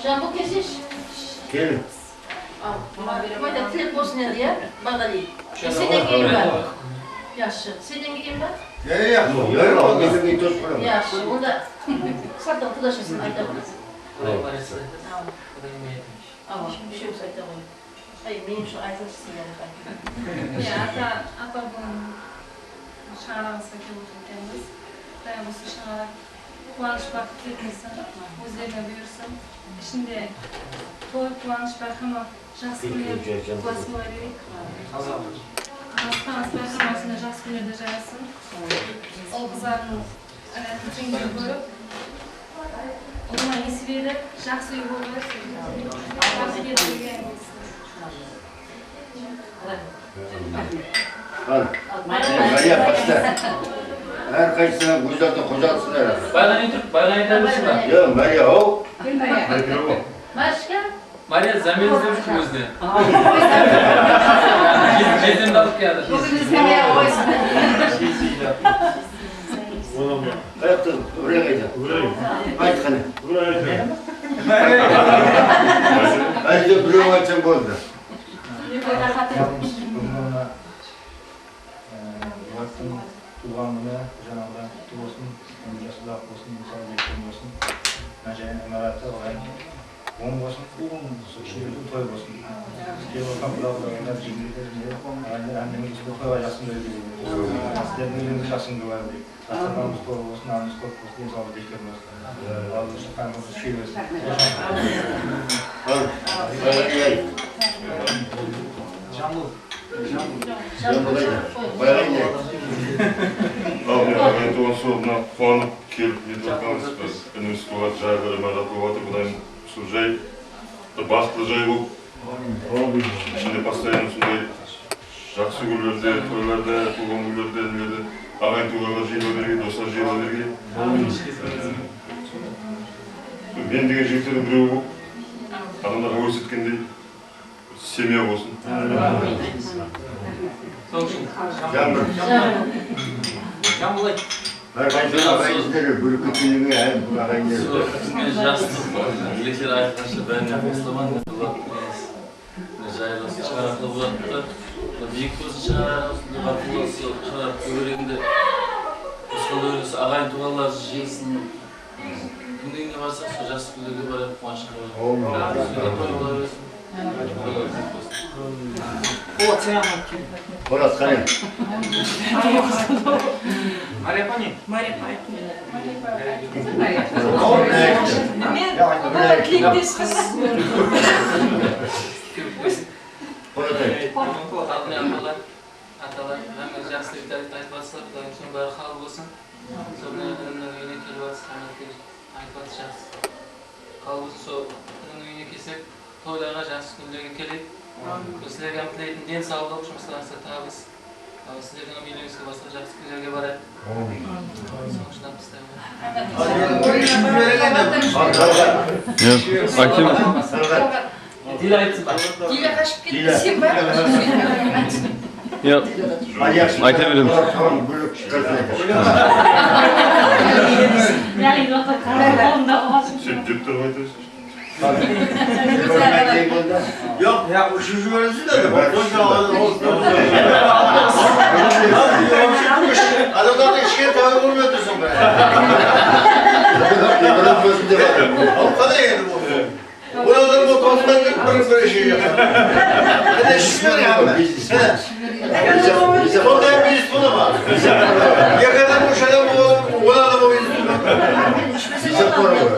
Jambu kesiş. Gelin. Mayda tilip olsun ya diye bağlayayım. Senin giyim ben. Yaşlı. Senin giyim ben. Nereye yapma? Yarın o bizim bir toz para. Yaşlı. Onda sakın kılaşasın ayda bana. Ama bir şey yoksa ayda bana. Hayır, benim şu aydaşısın yani belki. Ya, ata bunun şarabısı kendimiz. Dayanması şarap. Kıvanç vakit etmesin, üzerine buyursun. Şimdi toy kıvanç bakımı jaz günü basmayı. Hastans bakımı jaz günü de jaysın. O kızarın bütün gibi koyup ona iyisi verip jaz suyu koyup jaz getirgen Al. Maria pasta. Her kaçsına güzelce kocalsın herhalde. Baylan eder misin lan? Ya Maria o. Başka? Maria zamir izlemiştim özde. Cezim de alıp geldi. Bugün izlemeye koysun. Ayakta oraya kayacak. Haydi kanı. Haydi de bloğu açın bozdu. Tuğanlı'na, Cenab-ı Hak olsun, ömrücesi laf olsun, insan bekleyin olsun. Naciye'nin emarette olan on olsun, şiirli toy olsun. Gel bakalım, bıraklar, cimriler, annemin içinde toy vacaksın öyle değil. Sizlerin elinde şahsın duvar değil. Aslında toy olsun, namus toy olsun, insan bekleyin olsun. Allah'ın şakanımızı şiir olsun. Ben de sonra puanı kelip yediriyoruz. Üniversiteler jayları meraklıvatı bulayım sürjay. Başka jay bu. Şimdi pastayanın sunday жақсы күндерде, тойларда, туған күндерде, нелерде ағайын туғанға жиналу достар жиналу мен деген жігіттердің біреуі болып, адамдарға көрсеткендей семья болсын. Жамбылай. Ағайындары бүркітінің ағайындары. Мен жастым. Лекер айтқанша бәріне қосыламан. Жайласы шығарақлы болады. Биік болсын шығарақлы, батыл болсын шығарақлы өреңді. Осқалы өресі ағайын туғалар жиылсын. Күндегіне барсақ, сол жас күндерге барып қуанышқа барып. Oraz Kania. Мария Пани. Мария Пайк. Atalar, hemen жақсы италит айтып жатсыздар, Құдайым соның бәрі қабыл болсын. Сонымен інімнің үйіне келіп жатсыз, Хаметкер айтып жатсыз жақсы. Қабыл болсын, сол інімнің үйіне келсек, тойларға жақсы күндерге келейік. Сіздерге тілейтін денсаулық, жұмыстарыңызда табыс. Сіздердің үйлеріңізге басқа жақсы күндерге барайық. Соның үшін табыстаймын. Dil aytsın bak. Dile kaçıp gitsin bak. Yok. Aytabilirim. Sen cepten aytarsın. Yok ya üçüncü öğrenci de adamlar işe tabi bulmuyorsun be. O kadar yedim o. Buradan bu tozdan böyle şey yapar. Ne de şişman ya ben. Sonda bir iş bunu var. Yakadan bu şeyden bu ona da bu iş bunu. Bize koruyor.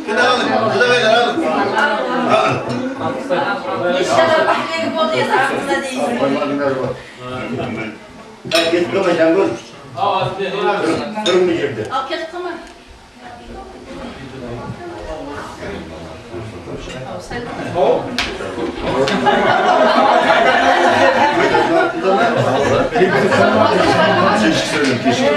Kına alın. Bu da böyle alın. İnşallah bahçeli bol yazarımıza değil. Git kapacağım dur. Durmayacak. Al kes tamam. Keşke söyleyeyim, keşke.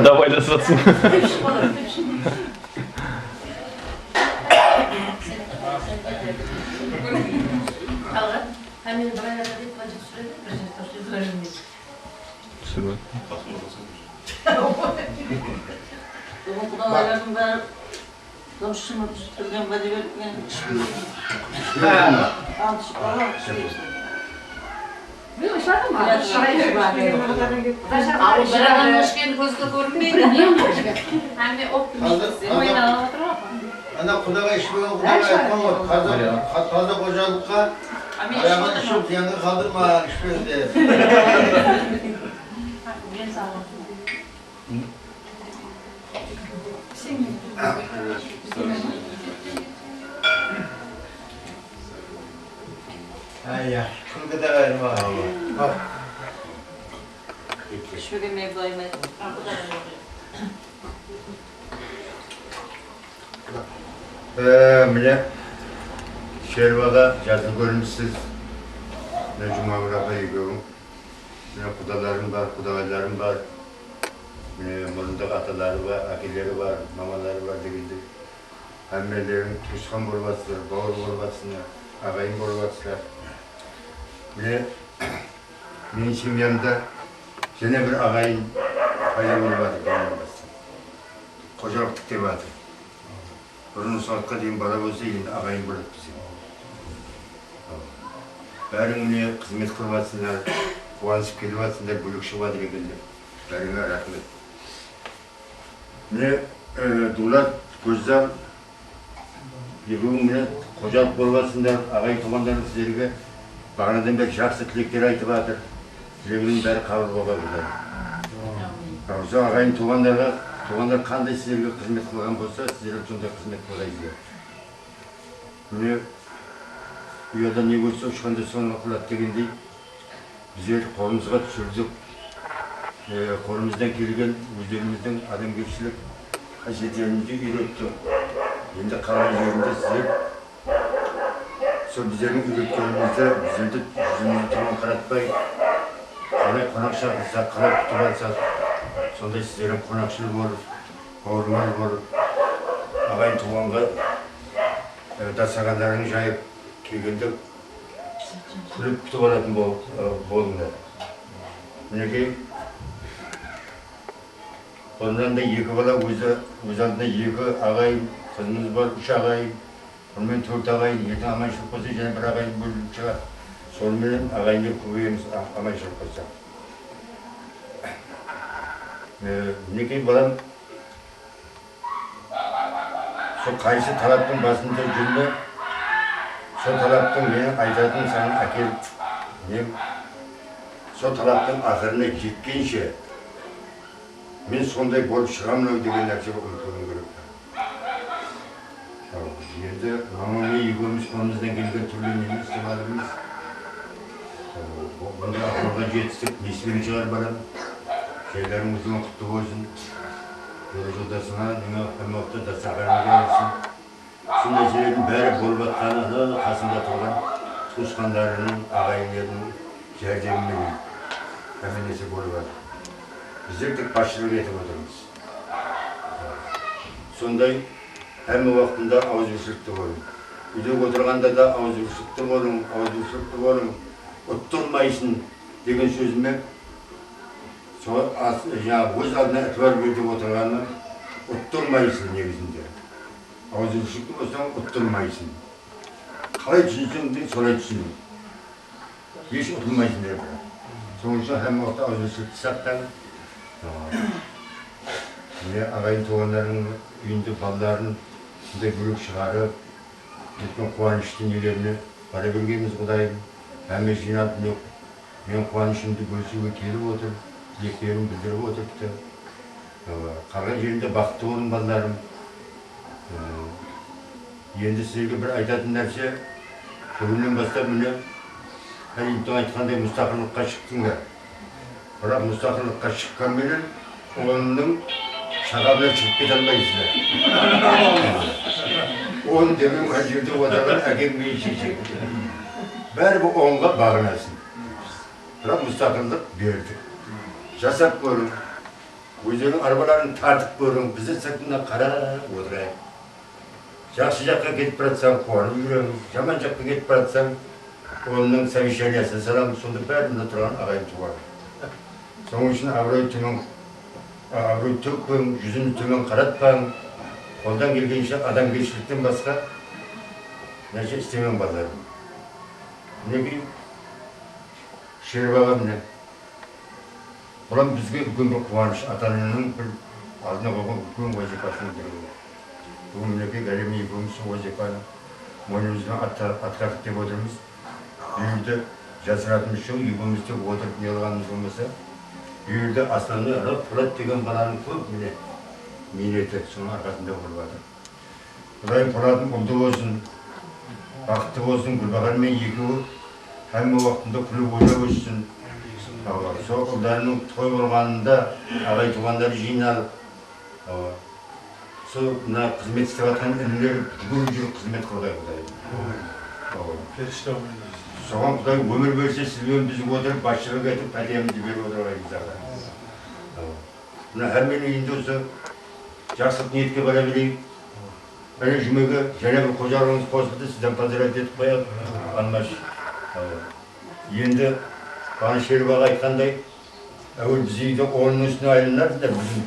Давай досватсын. Hemen buraya da bir bacı süredir, bir şey taşıyor bölümünde. Süper. Bugün kudalarlarım var. Komşumu tutturgan bacı bölümünde çıkıyor. Altı şey işte. Yok, şarkı mı? Abi beraber hoş geldin, gözde görünmeydi. Hem de optimist, oynanan oturuyor. Ana kudaga işbirliği kudaga yapmam. Fazla kocalıkka ayağımın düşüp yanına kaldırma işbirliği. Ay ya, şunu kadar ayırma abi. Şöyle mevdayım. Mine Şervada yazı görmüşsüz. Ne cuma mürafayı görün. Ne kudalarım var, kudalarım var. Mırındık ataları var, akileri var, mamaları var değildi. Hemmelerin tuşkan borbasılar, bağır borbasılar, ağayın borbasılar. Benim için yanında yine bir ağayın hayır borbatı benim borbası. Kocalık tutur vardı. Onun saatка дейін бара болса енді ағайын болады бізде. Бәріңе қызмет қылып жатсыңдар, қуанышып келіп жатсыңдар, бөлек шығып жатыр екендер. Бәріңе рахмет. Міне дулат көззам екеуің міне қожалық болып жатсыңдар, ағайын туғандарың сіздерге бағанадан бері жақсы тілектер айтып жатыр. Тілегінің бәрі қабыл бола білді. Осы ағайын туғандар қандай сіздерге қызмет қылған болса, сіздерге сондай қызмет қылайсыздар. Міне ұяда не көрсе ұшқанда соны қылады дегендей, біздер қолымызға түсірдік. Қолымыздан келген өздеріміздің адамгершілік қасиеттерімізді үйретті. Енді қалған жерінде сіздер сол біздердің үйреткенімізді біздерді жүзімізді тұрман қаратпай, қалай қонақ шақырса, қалай күтіп алсақ, сондай сіздердің қонақшыл болып, бауырмал болып, ағайын туғанға дастархандарың жайып келгенде күліп күтіп алатын болыңдар. Мінекей, ондан да екі бала өз алдында екі ағайын, қызымыз бар, үш ағайын, онымен төрт ағайын, ертең аманшылық болса, және бір ағайын бөлініп шығар. Сонымен ағайындар көбейеміз аманшылық болса. Мінекей балам, сол қайсы талаптың басында жүрме, сол талаптың менің айтатын саған әкеліп, сол талаптың ақырына жеткенше, мен сондай болып шығамын деген нәрсе ұмытуым керек. Енді мамаме екеуміз қолымыздан келген түрленеміз, демалымыз. Бұнда ақылға жетістік несімен шығар балам. Şeylerin uzun kutlu olsun. Yolcudasına, dünya hemokta da sakarına gelsin. Şu nesillerin beri bol batkanı, kasımda tuğan, kuşkanlarının, ağayınlarının şehircemini hemen nesi bol var. Bizler tek başlığı etip oturmuş. Sonday hem vaktinde avuzluşlukta olun. Üdük oturganda da avuzluşlukta olun, avuzluşlukta olun. Otturmayısın degen sözüme өз алдына әтуар бердіп отырғаны ұттырмайсың негізінде. Ауызбіршілікті болсаң ұттырмайсың. Қалай түсінсең де солай түсін. Еш ұтылмайсың деп. Соның үшін әм уақытта ауызбіршілікті сақтан. Ағайын туғандарының үйінде балаларын сондай бөлек шығарып, өткен қуанышты нелеріне бара бергеніміз Құдайым. Әме жинап, мен қуанышымды бөлісуге келіп отыр. Тілектерін білдіріп отырыпты. Қалған жерінде бақытты болың балаларым. Енді сіздерге бір айтатын нәрсе, бүгіннен бастап міне Халимтің айтқандай мұстақырлыққа шықтыңдар. Бірақ мұстақырлыққа шыққанменен оның шағалына шығып кете алмайсыздар. Оны демен қай жерде отырған әкең мен шешең. Бәрі бұл оңға бағынасың. Бірақ мұстақылдық берді. Жасап көрің. Өздерінің арбаларын тартып көрің. Бізді сыртынан қарап отырайық. Жақсы жаққа кетіп баратсаң, қуанып жүреміз. Жаман жаққа кетіп баратсаң, оның совещаниясын саламыз. Сонда бәрінде тұрған ағайын туған. Соның үшін абырой төкпең, жүзін төмен қаратпаң. Қолдан келгенше адамгершіліктен басқа нәрсе істемең балаларым. Мінекей Шеріп аға міне. Бұлан бізге үлкен бір қуаныш, ата-ананың бір алдына қойған үлкен вазифасының бірі. Бүгін мінекей Әлемей екеуміз вазифаны мойнымызбен атқардық деп отырмыз. Үйірді жасыратымыз жоқ, екеуміз тек отырып неғылғанымыз болмаса, үйірді основной Пулат деген баланың көп міне минеті соның арқасында болып жатыр. Құдайым Пулатың ұлды болсын, бақытты болсын, Гүлбақармен екеуі әмі уақытында күліп ойнап өссін. Сол ұлдарының той болғанында ағай туғандары жиналып, сол мына қызмет істеп жатқан інілер бүгін жүріп қызмет қылдай Құдай. Соған Құдай өмір берсе сізбен бізге отырып, басшылық етіп, пәтемізді беріп отырғайымыз аға. Мына әрмен үйінде осы жақсылық ниетке бара берейік. Әне жұмеге және бір қожалығыңыз қосылды, сізден поздравить етіп қояды, Алмаш. Енді бана Шеріп аға айтқандай, әуел біз үйде оның үстіне айланады да біздің.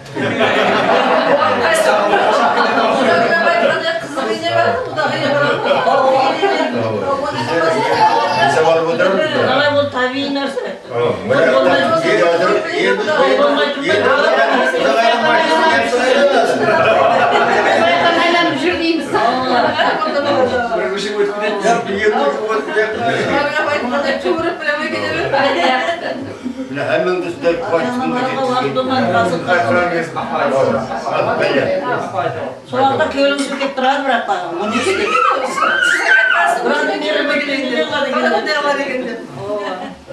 Қызық үйде барды, бұдағыне барды. Ағай бұл табиғи нәрсе. Айланып жүр дейміз. Hemen de Soğukta köylüm sürkep durardı bırak bana. Bunu işte. Buranın yerine gidelim.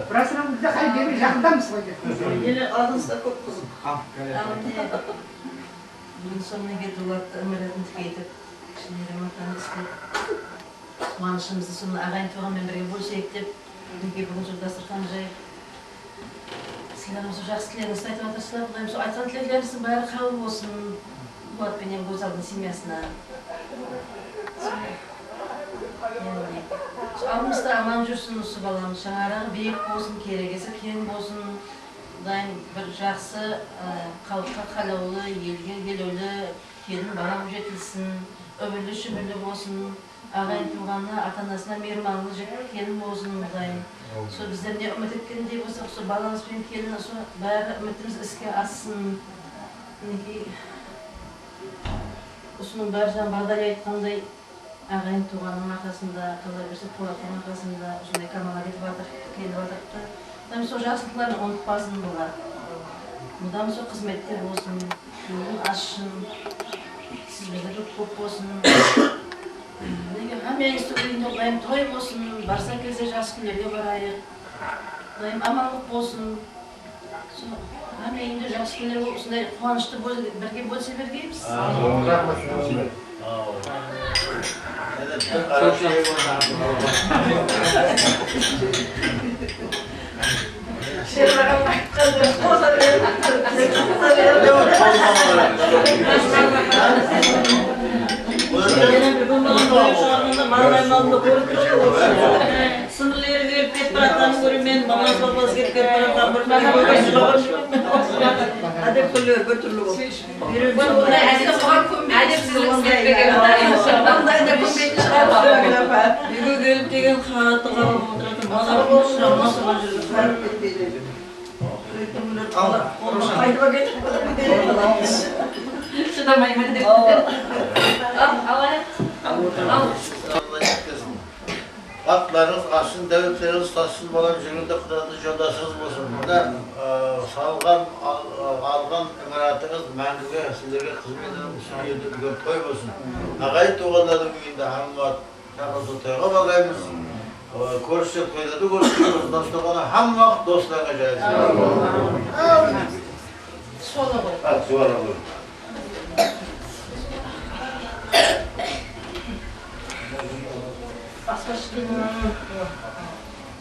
Burasının bize kaybedip yakında mısın hocam? Yine adınızda çok kızım. Bunun sonuna getirdiler, ömürlerini tüketip. Şimdi remontlarını isteyip. Kuanışımızı sonuna ağayın tuğanмен бірге бөлісейік деп. Бізге бүгін жыл дастархан жайып. Сіздер осы жақсы тілеріңізді айтып жатырсыздар. Құдайым сол айтқан тілектеріңіздің бәрі қабыл болсын. Болат пенен Гөзалдың семьясына. Алдымызда аман жүрсін осы баламыз. Жаңарағы биік болсын, керегесі кең болсын. Құдайым бір жақсы халыққа қалаулы, елге келеулі, келін бала жетілсін, өмірлі шүмірлі болсын. Ағайын туғанына, ата-анасына мейірманлы келін болсын, Құдайым. Сол біздер не үміт еткендей болсақ, сол балаңызбен келін, сол бәрі үмітіміз іске ассын. Осының бәрі жаңа Бағдәлия айтқандай, ағайын туғанның арқасында, қалай берсе Пулаттың арқасында осындай камалға кетіп жатыр, келіп жатыр. Құдайым сол жақсылықтарын ұмытпасын бұлар. Мұдам сол қызметте болсын, жолын ашсын, сіз біздерге көп болсын. Әмеңіз түгілінде Құдайым той болсын, барсан кезде жас күндерге барайық. Құдайым аманлық болсын. Әмеңінде жас күндер осындай қуанышты бірге бөлсе бергейміз. Sınırları verip hep bırakan görünmeyen, mamaz babaz gelip bırakan hadi kulluyor, götürülü bu. Yürü gelip degen kağıtı kalıp oturatın, bana konuşuyor, nasıl konuşuyor? Haydi getir. Çıdamayım hadi. Atlarınız açsın, devletleriniz tatsız balan jüründe kıdadı jodasız olsun. Burada algan emiratınız мәңгіге, sizlerge hizmetinin üstüne görüp koy olsun. Ağayı tuğanların büyüğünde hamvat, şakası toyga bagayımız. Көрсек қойдады көрсек достығына хаммақ достарға жайсы. Сола ғой. Суара ғой. Басқа шықын.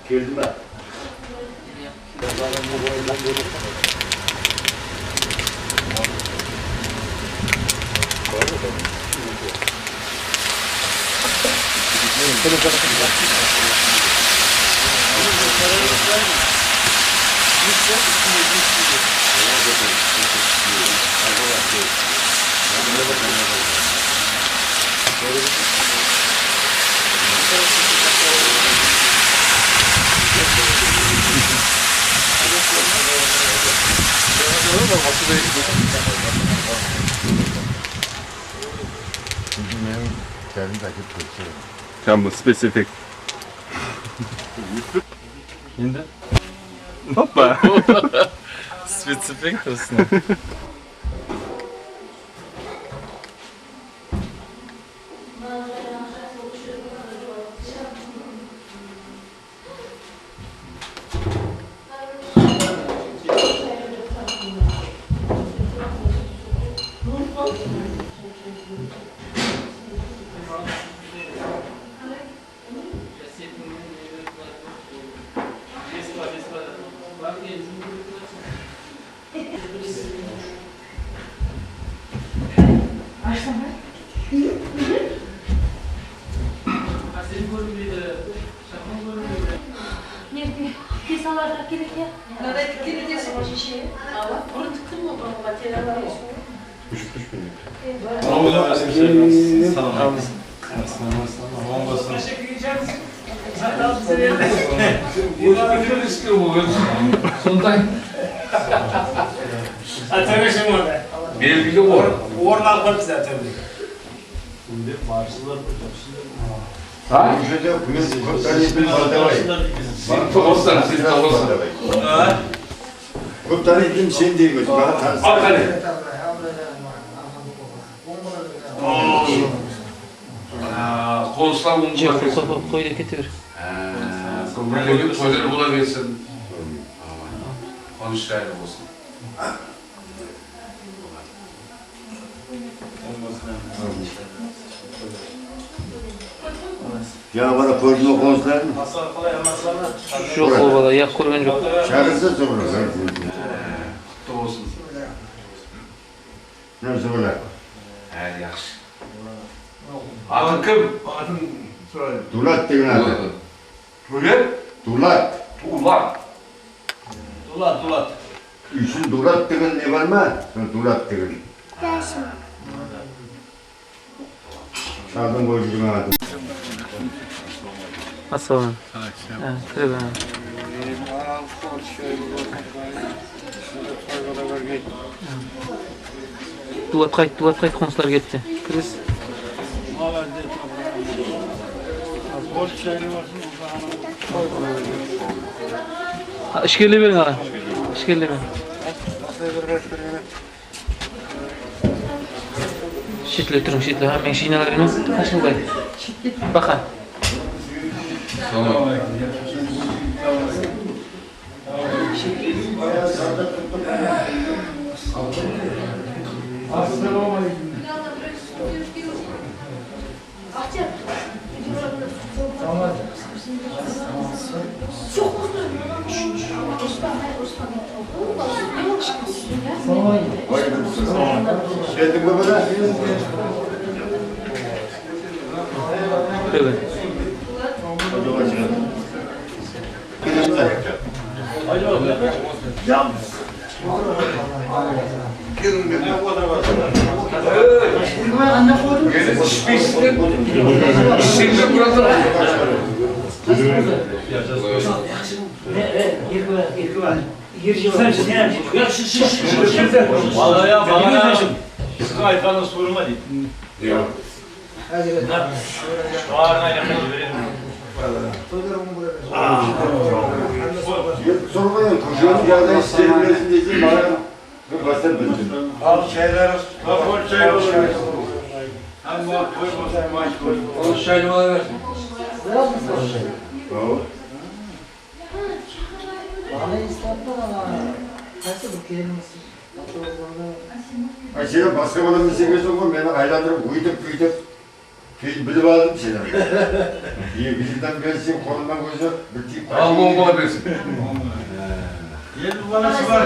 Келді ма? Come specific. Endi Hoppa. spesifik tursin. Pisalarda gerek ya. Nereye gideceksin o şişeye? Ama bunu tıktın mı bu materyalları? Belgili orada. Orada alır bize tabii. Ha? Toğuzdan, siz toğuzdan. Көп танитын сен дейміз, бара таныс. Al hadi. Konuşlar bunu Koy da ketiver. Böyle toyları bulabilirsin. Konuşlar olsun. Ya bana koyduğun konuslar mı? Yok o valla yak koygan yok. Çağırırsa sonra. Kutlu olsun. Ne sonra? Her yaxşı. Adın kim? Dulat деген adı. Böyle? Dulat. Tuğlar. Dulat. Üçün Dulat деген ne var mı? Dulat деген. Çağırdın koyduğun adı. Assalomu. Ha, kirib. Duvat qayt qonuslar ketdi. Kiriz. İşkirli verin ağa. İşkirli verin. Şitle turun şitle. Hemen şinalar verin. Kaçın koy. Bakın. Tamam. Geldin mi bana? Evet. Şimdi burada. Vallahi ya bana sıkı ayıklarına sorma değil. Yok. Bağırına yakın verelim. Sormayın, kucağın geldiği sistemlerin dediği bana bir basar bildim. Al şeyler, kapor çay olur. Hem bu koy basar maaş koy. O şöyle bana ver. Bravo. Aşağıya başka bana bir şey geçiyor mu? Beni aylandırıp uyutup Bilip aldım seni. İyi, bizden ben senin kolundan gözü bir tip Al bu bana versin. Gel bu balası var.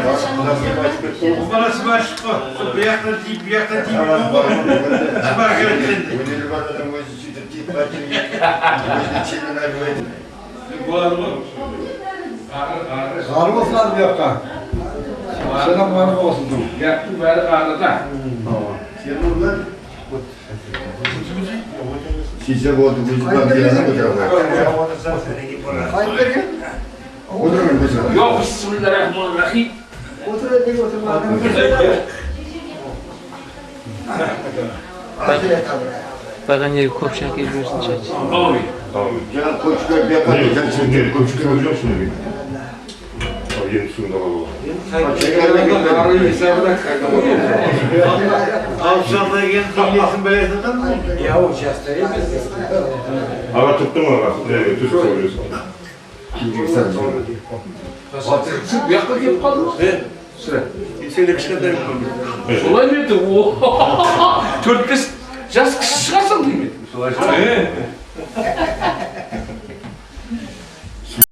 Bu balası var şu. Bir yakta deyip, bir yakta deyip. Çıbar gereklendi. Öneri var adam gözü sütü tip parçayı gözü çiğnen ayrılaydı. Bu araba. Kargos var bir yakta. Selam kargos olsun. Yaktı bari ağrıda. Sen oradan şişe oldu gözünden bir yana kocaman. Kayıp verin. Oturun mesela. Yok bismillahirrahmanirrahim. Otur edeyim otur. Bakan yeri kopşak ediyorsun çaç. Abi. Gel koçlar bir yapalım. Gel şimdi koçlar olacak şimdi. Yeni suyunda alalım. Ağrı hesabına kalkamıyor. Avşamda gel dinlesin belediyeden mi? Yahu şastayı Ara tuttu mu ara? Türk soruyorsun. Şu yaklık yapıp kaldı mı? Evet. Süre. İçeride kışkırtlar yapalım. Solay mıydı? 4-5 yaş kişi çıkarsan değil mi? Solay.